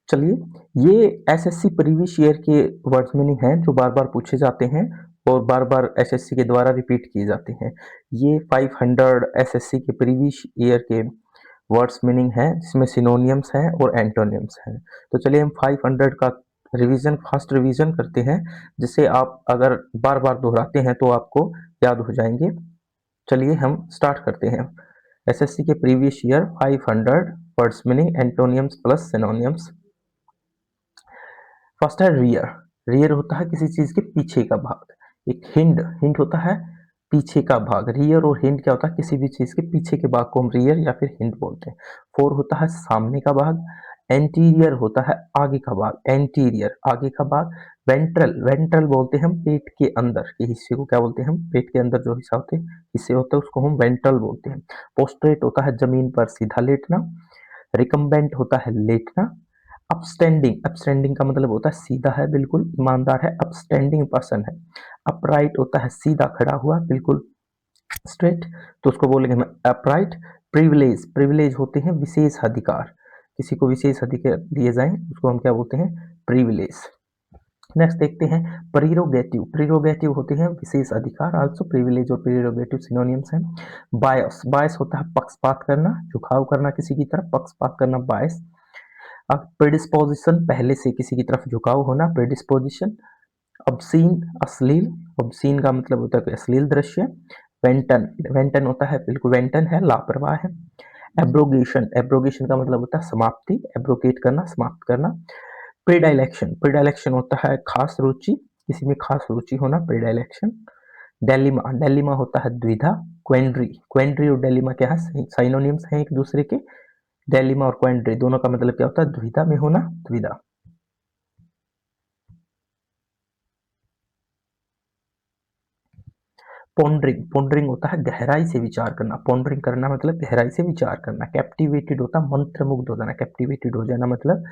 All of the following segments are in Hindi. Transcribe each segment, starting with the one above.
चलिए, ये एसएससी प्रीवियस ईयर के वर्ड्स मीनिंग हैं जो बार-बार पूछे जाते हैं और बार-बार एसएससी के द्वारा रिपीट किए जाते हैं। ये 500 एसएससी के प्रीवियस ईयर के वर्ड्स मीनिंग हैं जिसमें सिनोनियम्स हैं और एंटोनियम्स हैं। तो चलिए हम 500 का रिवीजन फर्स्ट रिवीजन करते हैं, जिसे आप अगर बार-बार दोहराते हैं तो आपको याद हो जाएंगे। चलिए हम स्टार्ट करते हैं। एसएससी के previous year 500 words meaning एंटोनियम्स plus synonyms. First है रियर। रियर होता है किसी चीज के पीछे का भाग। एक हिंड, हिंड होता है पीछे का भाग। रियर और हिंड क्या होता है, किसी भी चीज के पीछे के भाग को हम रियर या फिर हिंड बोलते हैं। फोर होता है सामने का भाग। एंटीरियर होता है आगे का भाग, एंटीरियर आगे का भाग। वेंट्रल, वेंट्रल बोलते हैं हम पेट के अंदर के हिस्से को क्या बोलते हैं हम, पेट के अंदर जो हिस्सा होते हैं हिस्से होते हैं उसको हम वेंट्रल बोलते हैं। पोस्ट्रेट होता है जमीन पर सीधा लेटना। रिकम्बेंट होता है लेटना। अपस्टैंडिंग, अपस्टैंडिंग का मतलब होता है सीधा है, बिल्कुल ईमानदार है, अपस्टैंडिंग पर्सन है। अपराइट होता है सीधा खड़ा हुआ, बिल्कुल स्ट्रेट, तो उसको बोलेंगे हम अपराइट। प्रिविलेज, प्रिविलेज होते हैं विशेष अधिकार, किसी को विशेष अधिकार दिए जाएं उसको हम क्या बोलते हैं, प्रिविलेज। नेक्स्ट देखते हैं प्रीरोगेटिव। प्रीरोगेटिव होते हैं विशेष अधिकार, आल्सो प्रिविलेज और प्रीरोगेटिव सिनोनिम्स हैं। बायस, बायस होता है पक्षपात करना, झुकाव करना किसी की तरफ, पक्षपात करना बायस। अब प्रेडिस्पोजिशन, पहले से किसी की तरफ झुकाव होना, प्रेडिस्पोजिशन। ऑब्सीन, अश्लील, ऑब्सीन का मतलब होता है कि अश्लील दृश्य। वेंटन, वेंटन होता है बिल्कुल वेंटन है, लापरवाह है। एब्रोगेशन, एब्रोगेशन का मतलब होता है समाप्ति, एब्रोगेट करना, समाप्त करना। प्रीडाइलेक्शन, प्रीडाइलेक्शन होता है खास रुचि, किसी में खास रुचि होना, प्रीडाइलेक्शन। डेलिमा, डेलिमा होता है द्विधा। क्वेंड्री, क्वेंड्री और डेलिमा क्या है, साइनोनिम्स हैं एक दूसरे के। डेलिमा और क्वेंड्री दोनों का मतलब क्या होता है, द्विधा में होना, द्विधा। पॉन्डरिंग, पॉन्डरिंग होता है गहराई से विचार करना, पॉन्डरिंग करना मतलब गहराई से विचार करना। कैप्टिवेटेड होता है मंत्रमुग्ध हो जाना, कैप्टिवेटेड हो जाना मतलब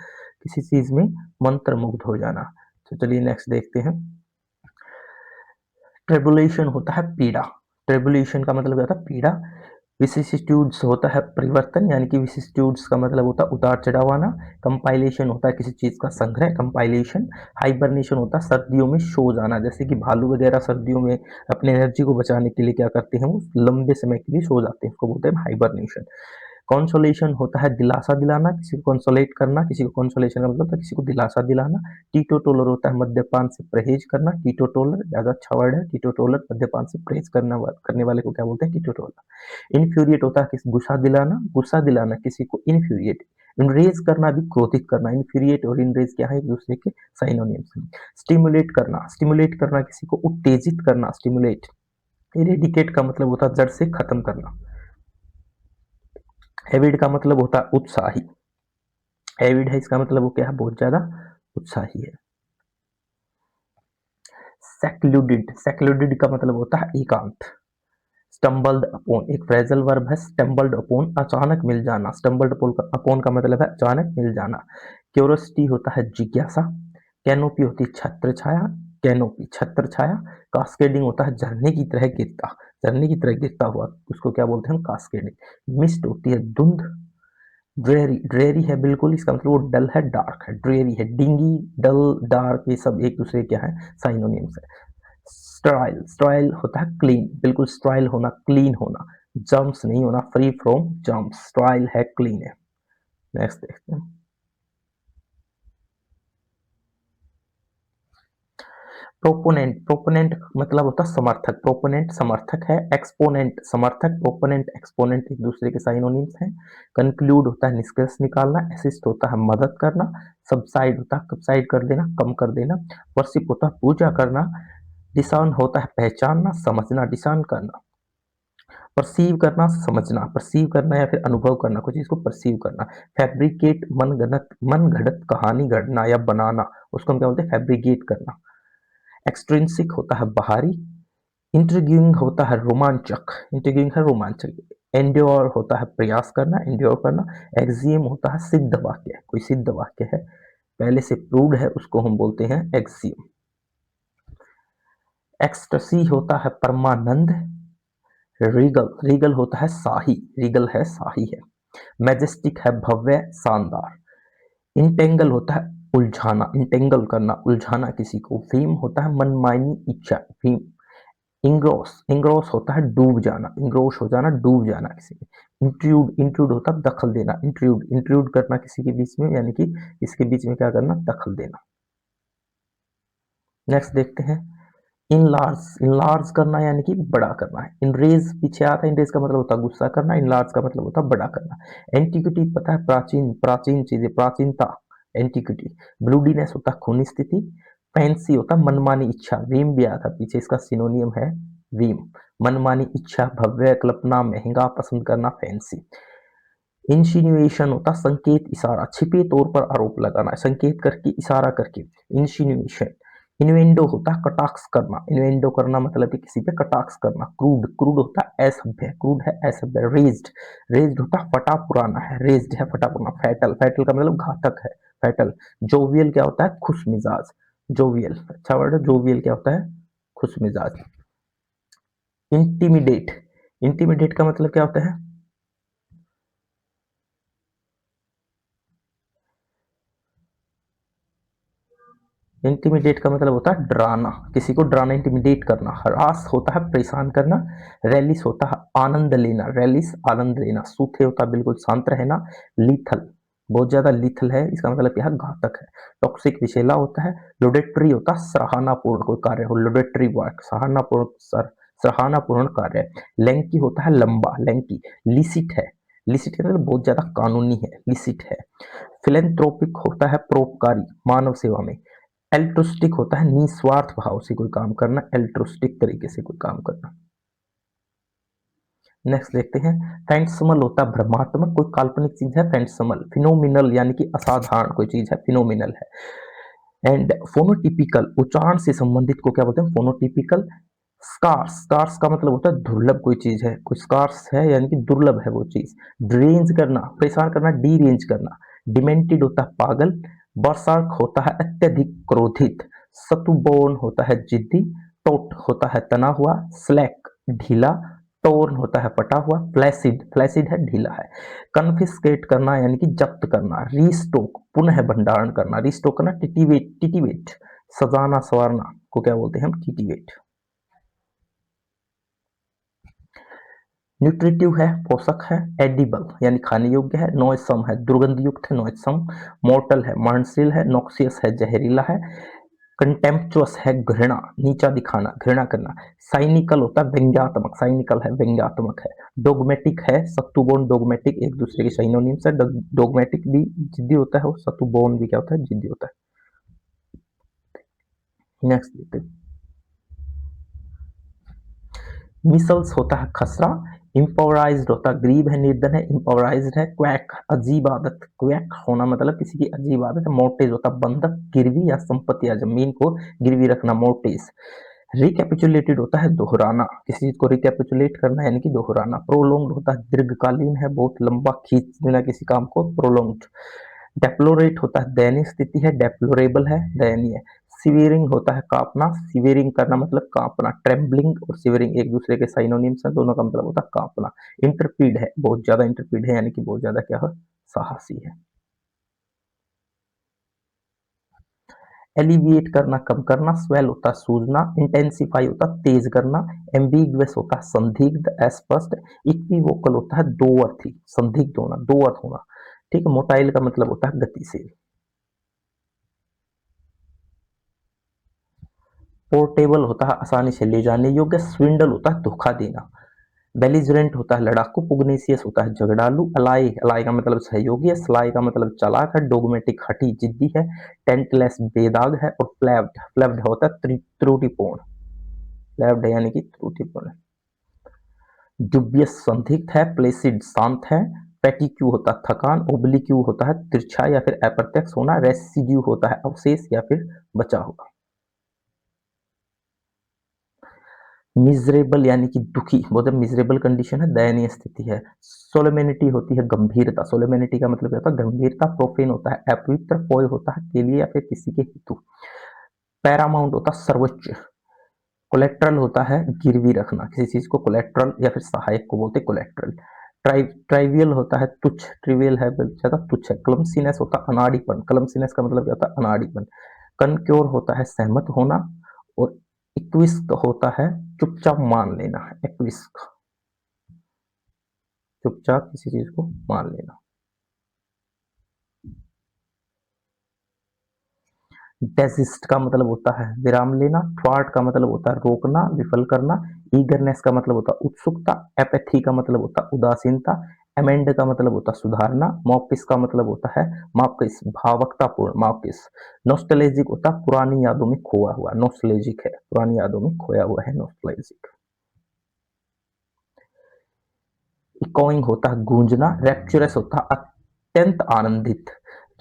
किसी चीज में मंत्रमुग्ध हो जाना। तो चलिए नेक्स्ट देखते हैं। ट्रिबुलेशन होता है पीड़ा, ट्रिबुलेशन का मतलब होता है पीड़ा। विसिस्ट्यूड्स होता है परिवर्तन, यानी कि विसिस्ट्यूड्स का मतलब होता है उतार चढ़ाव आना। कंपाइलेशन होता है किसी चीज का संग्रह, कंपाइलेशन। हाइबरनेशन होता है सर्दियों में सो जाना, जैसे कि भालू वगैरह सर्दियों में अपने एनर्जी को बचाने के लिए क्या करते हैं, वो लंबे समय के लिए सो जाते हैं, उसको बोलते हैं हाइबरनेशन। कंसोलेशन होता है दिलासा दिलाना, किसी को कंसोलेट करना, किसी को कंसोलेशन का मतलब है किसी को दिलासा दिलाना। टीटोटोलर होता है मद्यपान से परहेज करना, टीटोटोलर ज्यादा अच्छा वर्ड है, टीटोटोलर मद्यपान से परहेज करने वाले को क्या बोलते हैं, टीटोटोलर। इन्फ्यूरिएट होता है किसी गुस्सा दिलाना, गुस्सा दिलाना किसी को, इन्फ्यूरिएट। इनरेज करना भी क्रोधित करना, इन्फ्यूरिएट और इनरेज क्या है, एक दूसरे के साइनोनिम्स हैं। स्टिमुलेट करना, स्टिमुलेट करना किसी को उत्तेजित करना, स्टिमुलेट। इरेडिकेट का मतलब होता है जड़ से खत्म करना। एविड का मतलब होता है उत्साही, एविड है इसका मतलब वो क्या है, बहुत ज्यादा उत्साही है। सेक्लूडेड, सेक्लूडेड का मतलब होता है एकांत। स्टम्बल्ड अपॉन, एक फ्रेजल वर्ब है, स्टम्बल्ड अपॉन अचानक मिल जाना, स्टम्बल्ड अपॉन का मतलब है अचानक मिल जाना। क्यूरोसिटी होता है जिज्ञासा। कैनोपी होती है छत्र छाया, कैनोपी छत्र छाया। कास्केडिंग होता है झरने की तरह गिरता, झरने की तरह गिरता हुआ, उसको क्या बोलते हैं हम, कास्केडिंग। मिस्ट होती है धुंध। ड्रेरी, ड्रेरी है बिल्कुल, इसका मतलब वो डल है, डार्क है, ड्रेरी है। डिंगी, डल, डार्क, ये सब एक दूसरे क्या है, साइनोनिम्स है। स्टाइल, स्टाइल होता है क्लीन, बिल्कुल स्टाइल होना, क्लीन होना, जम्स नहीं होना, फ्री फ्रॉम जम्स, स्टाइल है, क्लीन है। नेक्स्ट देखते हैं। प्रोपोनेंट, प्रोपोनेंट मतलब होता है समर्थक, प्रोपोनेंट समर्थक है। एक्सपोनेंट समर्थक, प्रोपोनेंट एक्सपोनेंट एक दूसरे के साइनोनिम्स हैं। कंक्लूड होता है निष्कर्ष निकालना, असिस्ट होता है मदद करना। सबसाइड होता है सबसाइड कर देना, कम कर देना। वर्शिप होता है पूजा करना। डिसाउन होता है पहचानना, समझना, डिसाउन करना। परसीव करना, समझना, परसीव करना या फिर अनुभव करना, कुछ चीज को परसीव करना। फैब्रिकेट मन घड़त कहानी गढ़ना या बनाना, उसको हम क्या बोलते हैं, फैब्रिकेट करना। एक्सट्रिंसिक होता है बाहरी। इंट्रिग्यूइंग होता है रोमांचक, इंट्रिग्यूइंग है रोमांचक। एंड्योर होता है प्रयास करना, एंड्योर करना। एक्सियम होता है सिद्ध वाक्य, कोई सिद्ध वाक्य है पहले से प्रूव्ड है, उसको हम बोलते हैं एक्सियम। एक्सटसी होता है परमानंद। रीगल, रीगल होता है शाही, रीगल है शाही है। मैजेस्टिक है भव्य शानदार। इंटेंगल होता है उलझाना, इंटेंगल करना, उलझाना किसी को। वीम होता है मनमानी इच्छा, वीम। इंग्रोस, इंग्रोस होता है डूब जाना, इंग्रोस हो जाना, डूब जाना किसी में। इंट्रूड, इंट्रूड होता है दखल देना, इंट्रूड, इंट्रूड करना किसी के बीच में, यानी कि इसके बीच में क्या करना, दखल देना। नेक्स्ट देखते हैं इनलार्ज, इनलार्ज करना यानी कि बड़ा करना है। इनरेज पीछे आता है, इनरेज का मतलब होता है गुस्सा करना, इनलार्ज का मतलब होता है बड़ा करना। एंटिक्विटी पता है प्राचीन, प्राचीन चीजें, प्राचीनता, एंटिक्विटी। ब्लूडीनेस होता है खूनी स्थिति। फैंसी होता है मनमानी इच्छा, वीम भी आया था पीछे, इसका सिनोनियम है वीम। मनमानी इच्छा, भव्य, कल्पना, महंगा, पसंद करना, फैंसी। इंसिनुएशन होता संकेत, इशारा, छिपे तौर पर आरोप लगाना, संकेत करके, इशारा करके। इंसिनुएशन। इन्वेंडो होता है कटाक्ष करना, इन्वेंडो करना मतलब कि किसी पे कटाक्ष करना। क्रूड, क्रूड होता है असभ्य, क्रूड है असभ्य। रेज्ड, रेज्ड होता है फटा पुराना है, रेज्ड है फटा पुराना। फैटल, फैटल का मतलब घातक है, फैटल। जोवियल क्या होता है, खुश मिजाज, जोवियल, अच्छा वर्ड है। जोवियल क्या होता है, खुश मिजाज। इंटीमिडेट, इंटीमिडेट का मतलब क्या होता है, इंटिमिडेट का मतलब होता है डराना, किसी को डराना, इंटिमिडेट करना। हरास होता है परेशान करना। रैलिस होता है आनंद लेना, रैलिस आनंद लेना। सूथे होता है बिल्कुल शांत रहना। लीथल, बहुत ज्यादा लीथल है, इसका मतलब क्या है, घातक है। टॉक्सिक विषैला होता है। लोडेटरी होता है सराहनापूर्ण कोई कार्य हो, लोडेटरी वर्क, सराहनापूर्ण, सराहनापूर्ण कार्य। लैंकी होता है लंबा, लैंकी। लिसिट है, लिसिट का मतलब बहुत ज्यादा कानूनी है, लिसिट है। फिलेंथ्रोपिक होता है परोपकारी, मानव सेवा में। एल्ट्रुस्टिक होता है निस्वार्थ भाव से कोई काम करना, एल्ट्रुस्टिक तरीके से कोई काम करना। नेक्स्ट देखते हैं फैंटसमल होता है भ्रमात्मक, कोई काल्पनिक चीज है फैंटसमल। फिनोमिनल यानी कि असाधारण कोई चीज है, फिनोमिनल है। एंड फोनोटिपिकल, उच्चारण से संबंधित को क्या बोलते हैं, फोनोटिपिकल। स्कार्स, स्कार्स का मतलब होता है दुर्लभ कोई चीज है, कोई स्कार्स है यानी कि दुर्लभ है वो चीज। ड्रेंज करना, परेशान करना, डीरेंज करना। डिमेंटेड होता है पागल। बर्सार्क होता है अत्यधिक क्रोधित। सतुबोन होता है जिद्दी। टोट होता है तना हुआ। स्लैक ढीला। टोर्न होता है फटा हुआ। फ्लैसिड, फ्लैसिड है ढीला है। कन्फिस्केट करना यानी कि जब्त करना। रीस्टोक पुनः भंडारण करना, रीस्टोक करना। टिटिवेट, टिटिवेट सजाना संवारना को क्या बोलते हैं हम, टिटिवेट। न्यूट्रिटिव है पोषक है। एडिबल यानी खाने योग्य है। नॉइसम है दुर्गंध युक्त है, नॉइसम। मॉर्टल है मरणशील है। नॉक्सियस है जहरीला है। कंटेम्पचुअस है घृणा, नीचा दिखाना, घृणा करना। साइनिकल होता है व्यंग्यात्मक, साइनिकल है व्यंग्यात्मक है। डोगमेटिक है सत्तुबोन, डोगमेटिक एक दूसरे के सिनोनिम्स है। डोगमेटिक भी जिद्दी होता है और सत्तुबोन भी क्या होता है, जिद्दी होता है। नेक्स्ट देखते हैं मिसल्स होता है खसरा। इम्पोवराइज्ड होता है गरीब है, निर्धन है, इम्पोवराइज्ड है। क्वैक अजीब आदत, क्वैक होना मतलब किसी की अजीब आदत है। मोर्टेज होता है बंधक, गिरवी या संपत्ति या जमीन को गिरवी रखना, मोर्टेज। रिकैपिचुलेटेड होता है दोहराना, किसी चीज को रिकैपिचुलेट करना यानी कि दोहराना। प्रोलोंग्ड होता है दीर्घकालीन है, बहुत लंबा खींच देना किसी काम को, प्रोलोंग्ड। डेप्लोरेट होता है दयनीय स्थिति है, डेप्लोरेबल है दयनीय। सिवेरिंग होता है कांपना, सिवेरिंग करना मतलब कांपना। ट्रेम्बलिंग और सिवेरिंग एक दूसरे के साइनोनिम्स हैं, दोनों का मतलब होता है कांपना। इंटरपीड है, बहुत ज्यादा इंटरपीड है यानी कि बहुत ज्यादा क्या है, साहसी है। एलिविएट करना कम करना। स्वेल होता है सूजना। इंटेंसिफाई होता है तेज करना। एम्बिगुअस होता है संदिग्ध, अस्पष्ट। इक्विवोकल होता है दो अर्थी, संदिग्ध होना, दो अर्थ होना। ठीक है। मोटाइल का मतलब होता है गतिशील। पोर्टेबल होता है आसानी से ले जाने योग्य। स्विंडल होता है धोखा देना। बेलिजरेंट होता है लड़ाकू। पुग्नेसियस होता है झगड़ालू। अलाई, अलाई का मतलब सहयोगी है। स्लाई का मतलब चालाक है। डोगमेटिक हठी जिद्दी है। टेंटलेस बेदाग है। और फ्लैव्ड, फ्लैव्ड होता है त्रुटिपूर्ण, फ्लैव्ड यानी कि त्रुटिपूर्ण। ड्यूबियस संदिग्ध है। प्लेसिड शांत है। पेटिक्यू होता है थकान। ओब्लिक्यू होता है तिरछा या फिर अप्रत्यक्ष होना। रेसिड्यू होता है अवशेष या फिर बचा हुआ। मिजरेबल यानी कि दुखी, बहुत मिजरेबल कंडीशन है, दयनीय स्थिति है। सोलेमेनिटी होती है गंभीरता, सोलेमेनिटी का मतलब क्या होता है, गंभीरता। प्रोफेन होता है अपवित्र। फोय होता है के लिए या फिर किसी के हेतु। पैरामाउंट होता है सर्वोच्च। कोलेट्रल होता है गिरवी रखना, किसी चीज को कोलेट्रल या फिर सहायक को बोलते कोलेट्रल। ट्राइवियल होता है तुच्छ, ट्रिवियल है ज्यादा, तुच्छ है। क्लमसीनेस होता है अनाड़ीपन, क्लमसीनेस का मतलब क्या होता है, अनाड़ीपन। कनक्योर होता है सहमत होना, और इक्विस्क होता है चुपचाप मान लेना, इक्विस्क चुपचाप किसी चीज को मान लेना। डेसिस्ट का मतलब होता है विराम लेना, थ्वार्ट का मतलब होता है रोकना, विफल करना, ईगरनेस का मतलब होता है उत्सुकता, एपैथी का मतलब होता है उदासीनता, एमेंड का मतलब होता है सुधारना, मॉपिस का मतलब होता है मार्किस भावुकतापूर्ण मार्किस, नॉस्टैल्जिक होता है पुरानी यादों में खोया हुआ, नॉस्टैल्जिक है पुरानी यादों में खोया हुआ है, नॉस्टैल्जिक। इकोइंग होता है गूंजना, रैप्चरस होता है अत्यंत आनंदित,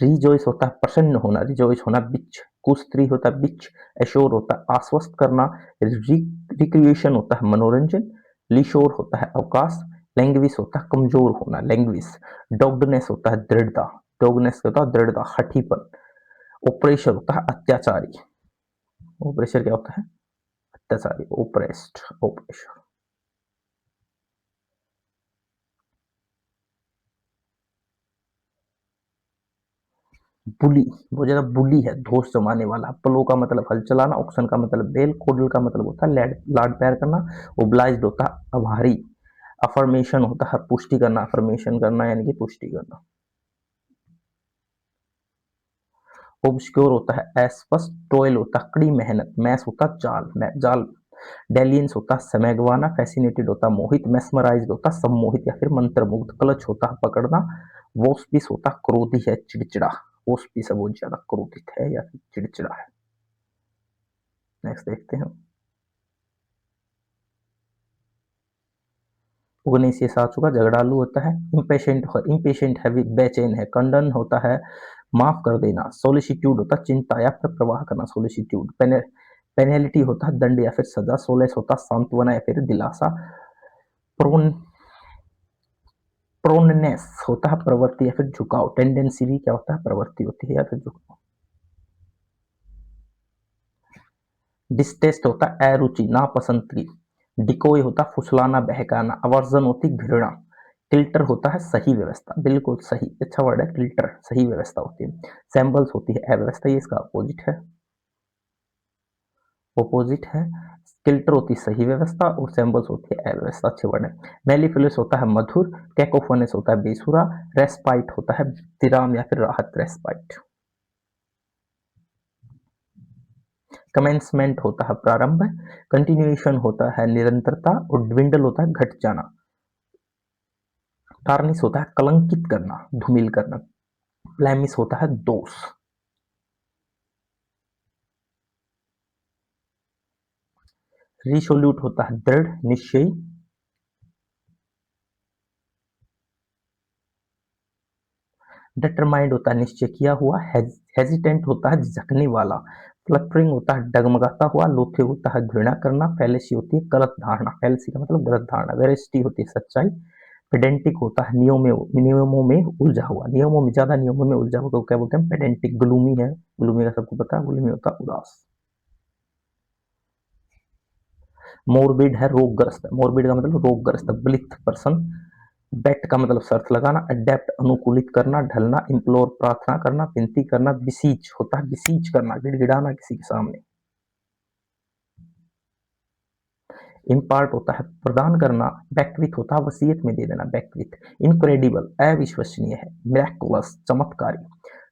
रिजॉइस होता है प्रसन्न होना, रिजॉइस होना बिच, कुस्त्री होता है बिच, एश्योर होता है आश्वस्त करना, रिक्रिएशन होता है मनोरंजन, लिशोर होता है अवकाश, लैंग्विस होता है कमजोर होना, लैंग्विस, डॉग्डनेस होता है दृढ़ता, डॉगनेस होता है दृढ़ता हठीपन, ओप्रेशर होता है अत्याचारी, ओप्रेशर क्या होता है, अत्याचारी, ओप्रेस्ड, ओप्रेशर। बुली, बहुत ज्यादा बुली है, धोस जमाने वाला। प्लो का मतलब हल चलाना, ऑक्शन का मतलब बेल, कोडल का मतलब होता है लाड प्यार करना, ओब्लाइज्ड होता है आभारी, अफर्मेशन होता है पुष्टि करना, अफर्मेशन करना यानी कि पुष्टि करना, ओब्सक्योर होता है अस्पष्ट, टोयल होता है कड़ी मेहनत, मैस होता है जाल, डेलियंस होता है समय गवाना, फैसिनेटेड होता है मोहित, मेस्मराइज्ड होता है सम्मोहित या फिर मंत्रमुग्ध, क्लच होता है पकड़ना, वोस्पिस होता है क्रोधी है चिड़चिड़ा, वोस्पिस बहुत ज्यादा क्रोधित है या फिर चिड़चिड़ा है। नेक्स्ट देखते हैं। 19 ये आ चुका, झगड़ालू होता है, इम्पेशेंट है, बेचैन है, कंडन होता है माफ कर देना, सोलिसिट्यूड होता है चिंता या फिर प्रवाह करना, सोलिसिट्यूड, पेनल्टी होता है दंड या फिर सजा, सोलेस होता है सांत्वना या फिर दिलासा, प्रोन प्रोननेस होता है प्रवृत्ति या फिर झुकाव, टेंडेंसी भी क्या होता है प्रवृत्ति होती है या फिर झुकाव, डिस्टेस्ट होता है अरुचि नापसंदगी, डिकोय होता है फुसलाना बहकाना, अवर्जन होती घृणा, टिल्टर होता है सही व्यवस्था, बिल्कुल सही, अच्छा वर्ड है टिल्टर, सही व्यवस्था होती है, सैम्बल्स होती है अव्यवस्था, ये इसका अपोजिट है, किल्टर होती है सही व्यवस्था और सैम्बल्स होती है अव्यवस्था, अच्छे वर्ड है। मेलिफिलस होता है मधुर, कैकोफोनस होता है बेसुरा, रेस्पाइट होता है विराम या फिर राहत, रेस्पाइट, कमेंसमेंट होता है प्रारंभ, कंटिन्यूएशन होता है निरंतरता और ड्विंडल होता है घट जाना, टार्निस होता है कलंकित करना, धूमिल करना, प्लेमिस होता है दोष, रिसोल्यूट होता है दृढ़ निश्चयी, डिटरमाइंड होता है निश्चय किया हुआ, हेजिटेंट होता है झिझकने वाला, फ्लटरिंग होता है डगमगाता हुआ, लोथे होता है घृणा करना, फैलेसी होती है गलत धारणा, फैलेसी का मतलब गलत धारणा, वेरेसिटी होती है सच्चाई, पेडेंटिक होता है नियमों में उलझा हुआ, नियमों में ज्यादा नियमों में उलझा हुआ तो क्या बोलते हैं पेडेंटिक, ग्लूमी है, ग्लूमी का सबको पता है, ग्लूमी होता है उदास, मोरबिड है रोगग्रस्त, मोरबिड का मतलब रोगग्रस्त, ब्लिथ पर्सन, बेट का मतलब शर्त लगाना, अडेप्ट अनुकूलित करना, ढलना, इम्प्लोर प्रार्थना करना, विनती करना, बिसीच होता है बिसीच करना, गिड़गिड़ाना किसी के सामने, इम्पार्ट होता है प्रदान करना, बैकविथ होता है वसीयत में दे देना, बैकविथ, इनक्रेडिबल अविश्वसनीय है, मिराकुलस चमत्कारी,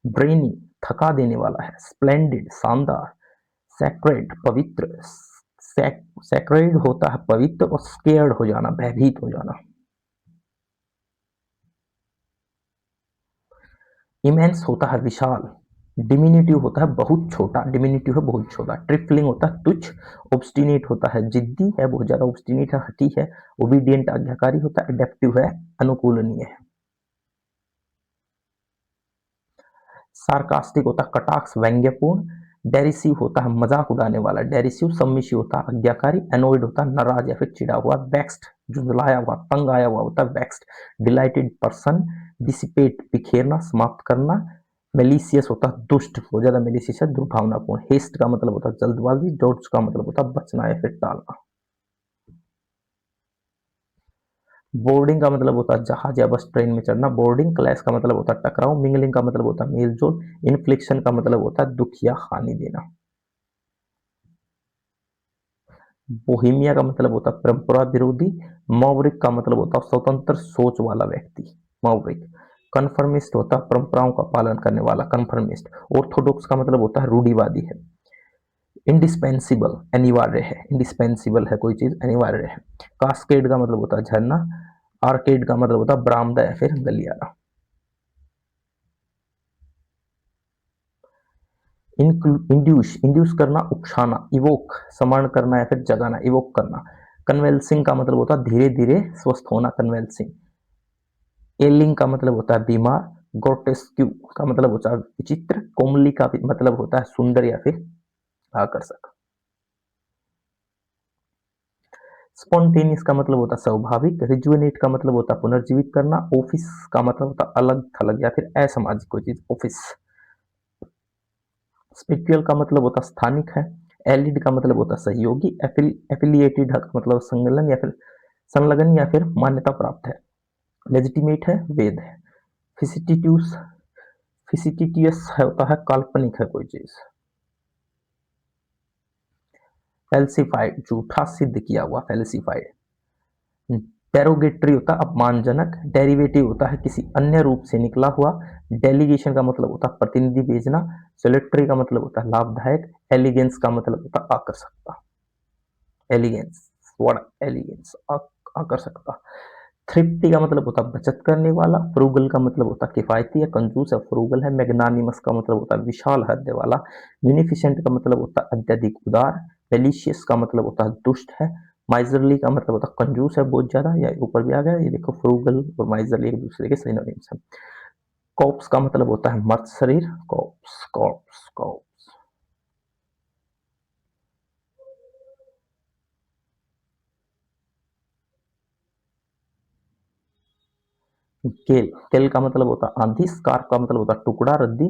ब्रेनी थका देने वाला है, स्प्लेंडिड शानदार, सैक्रेड पवित्र, सैक्रेड होता है पवित्र और स्केयर्ड हो जाना भयभीत हो जाना, इमेंस होता है विशाल, डिमिनिटिव होता है बहुत छोटा, डिमिनिटिव है बहुत छोटा, ट्रिफलिंग होता है तुच्छ, ऑब्स्टिनेट होता है जिद्दी है बहुत ज्यादा, ऑब्स्टिनेट है हठी है, ओबीडियंट आज्ञाकारी होता है, एडेप्टिव है अनुकूलनीय है, सार्कास्टिक होता है कटाक्ष व्यंग्यपूर्ण, डेरिसिव होता है मजाक उड़ाने वाला, डेरिसिव सम्मिशिव होता है आज्ञाकारी, एनोइड होता है नाराज या फिर चिड़ा हुआ, वेक्स्ड झुंझलाया हुआ तंग आया हुआ होता है वेक्स्ड, डिलाइटेड पर्सन, डिसिपेट बिखेरना समाप्त करना, मेलिसियस होता है दुष्ट, बहुत ज्यादा मेलिसियस है दुर्भावनापूर्ण, हेस्ट का मतलब होता है जल्दबाजी, डोट्स का मतलब होता है बचना या फिर टालना, बोर्डिंग का मतलब होता है जहाज या बस ट्रेन में चढ़ना। बोर्डिंग क्लैश का मतलब होता है टकराव। मिंगलिंग का मतलब होता है मेल जोल। इन्फ्लिक्शन का मतलब होता है दुख या हानि देना। बोहेमिया का मतलब होता है परंपरा विरोधी। मौवरिक का मतलब होता है स्वतंत्र सोच वाला व्यक्ति, मौवरिक। कन्फर्मिस्ट होता है परंपराओं का पालन करने वाला, कन्फर्मिस्ट। ऑर्थोडॉक्स का मतलब होता है रूढ़िवादी है। इंडिस्पेंसिबल अनिवार्य है, इंडिस्पेंसिबल है कोई चीज अनिवार्य है। कास्केड का मतलब होता है झरना। आर्केड का मतलब होता है बरामदा या फिर गलियारा। इंड्यूस, इंड्यूस करना, उकसाना। इवोक, स्मरण करना या फिर जगाना, इवोक करना। कन्वेल्सिंग का मतलब होता है धीरे धीरे स्वस्थ होना, कन्वेल्सिंग। एलिंग का मतलब होता है बीमार। ग्रोटेस्क्यू का मतलब होता है विचित्र। कोमली का भी मतलब होता है सुंदर या फिर आकर्षक। स्पॉन्टेनियस का मतलब होता है स्वाभाविक। रिजुवेनेट का मतलब होता है पुनर्जीवित करना। ऑफिस का मतलब होता है अलग थलग या फिर असामाजिक कोई चीज, ऑफिस। स्पिरिचुअल का मतलब होता है स्थानिक है। एलिड का मतलब होता है सहयोगी। एफिलिएटेड का मतलब संलग्न या फिर संलग्न या फिर मान्यता प्राप्त है। लेजिटिमेट है, वैध है। फिसिटिट्यूस, फिसिटिटियस होता है काल्पनिक है कोई चीज। फैल्सिफाइड, झूठा सिद्ध किया हुआ, फैल्सिफाइड। डेरोगेटरी होता है अपमानजनक। डेरिवेटिव होता है किसी अन्य रूप से निकला हुआ। डेलीगेशन का मतलब होता है प्रतिनिधि भेजना। सोलिटरी का मतलब होता है लाभदायक। एलिगेंस का मतलब होता है आकर्षकता। एलिगेंस, वर्ड एलिगेंस, आकर्षकता। थ्रिफ्टी का मतलब होता है बचत करने वाला। फ्रूगल का मतलब होता है किफायती या कंजूस है, फ्रूगल है। मैग्नानिमस का मतलब होता है विशाल हृदय वाला। यूनिफिशेंट का मतलब होता है अत्यधिक उदार। मेलिशियस का मतलब होता है दुष्ट है। माइजरली का मतलब होता है कंजूस है बहुत ज्यादा, या ऊपर भी आ गया ये देखो, फ्रूगल और माइजरली एक दूसरे के सिनोनिम्स हैं। कॉप्स का मतलब होता है मर्त शरीर, कॉप्स कॉप्स कॉप्स। केल, केल का मतलब होता है आंधी। स्कार्प का मतलब होता है टुकड़ा, रद्दी।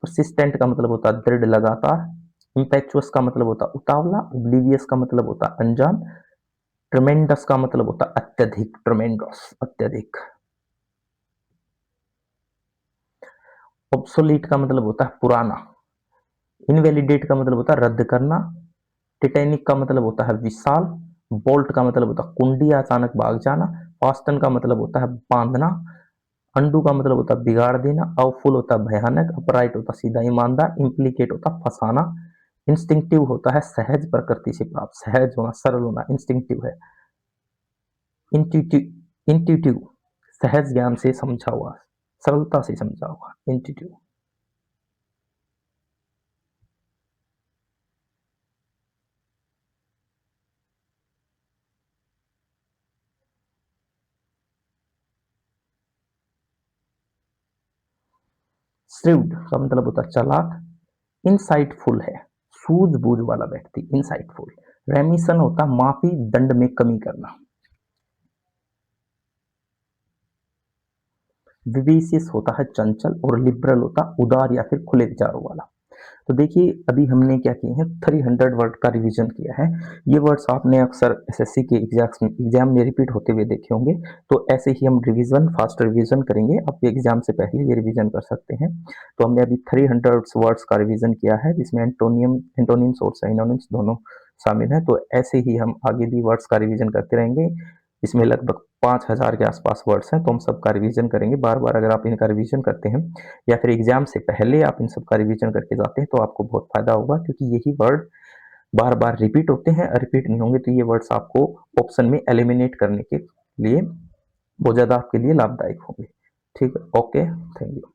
परसिस्टेंट का मतलब होता है दृढ़, लगातार। इम्पेचुअस का मतलब होता है उतावला। ओब्लिवियस का मतलब होता है अनजान। ट्रमेंडस का मतलब होता है अत्यधिक, ट्रमेंडस अत्यधिक। ऑब्सोलीट का मतलब होता है पुराना। इनवैलिडेट का मतलब होता है रद्द करना। टिटैनिक का मतलब होता है विशाल। बोल्ट का मतलब होता है कुंडी या अचानक भाग जाना। फास्टन का मतलब होता है बांधना। अंडू का मतलब होता है बिगाड़ देना। अवफुल होता है भयानक। अपराइट होता है सीधा ईमानदार। इम्प्लीकेट होता है फंसाना। इंस्टिंक्टिव होता है सहज प्रकृति से प्राप्त, सहज होना, सरल होना, इंस्टिंक्टिव है। इंट्यूटिव, इंट्यूटिव सहज ज्ञान से समझा हुआ, सरलता से समझा हुआ, इंट्यूटिव। श्रीव्ड का मतलब होता है चालाक। इनसाइटफुल है सूझबूझ वाला व्यक्ति, इनसाइटफुल। रेमिशन होता है माफी, दंड में कमी करना। विवेशियस होता है चंचल, और लिबरल होता है उदार या फिर खुले विचारों वाला। तो देखिए अभी हमने क्या किए हैं, 300 वर्ड का रिवीजन किया है। ये वर्ड्स आपने अक्सर एसएससी के एग्जाम में रिपीट होते हुए देखे होंगे। तो ऐसे ही हम रिवीजन, फास्ट रिवीजन करेंगे। आप एग्जाम से पहले ये रिवीजन कर सकते हैं। तो हमने अभी 300 वर्ड्स का रिवीजन किया है, जिसमें एंटोनियम, एंटोनिम्स और सिनोनिम्स दोनों शामिल हैं। तो ऐसे ही हम आगे भी वर्ड्स का रिवीजन करते रहेंगे। इसमें लगभग 5000 के आसपास वर्ड्स हैं, तो हम सबका रिवीजन करेंगे बार बार। अगर आप इनका रिवीजन करते हैं या फिर एग्जाम से पहले आप इन सब का रिवीजन करके जाते हैं, तो आपको बहुत फायदा होगा, क्योंकि यही वर्ड बार बार रिपीट होते हैं। रिपीट नहीं होंगे तो ये वर्ड्स आपको ऑप्शन में एलिमिनेट करने के लिए बहुत ज़्यादा आपके लिए लाभदायक होंगे। ठीक है, ओके, थैंक यू।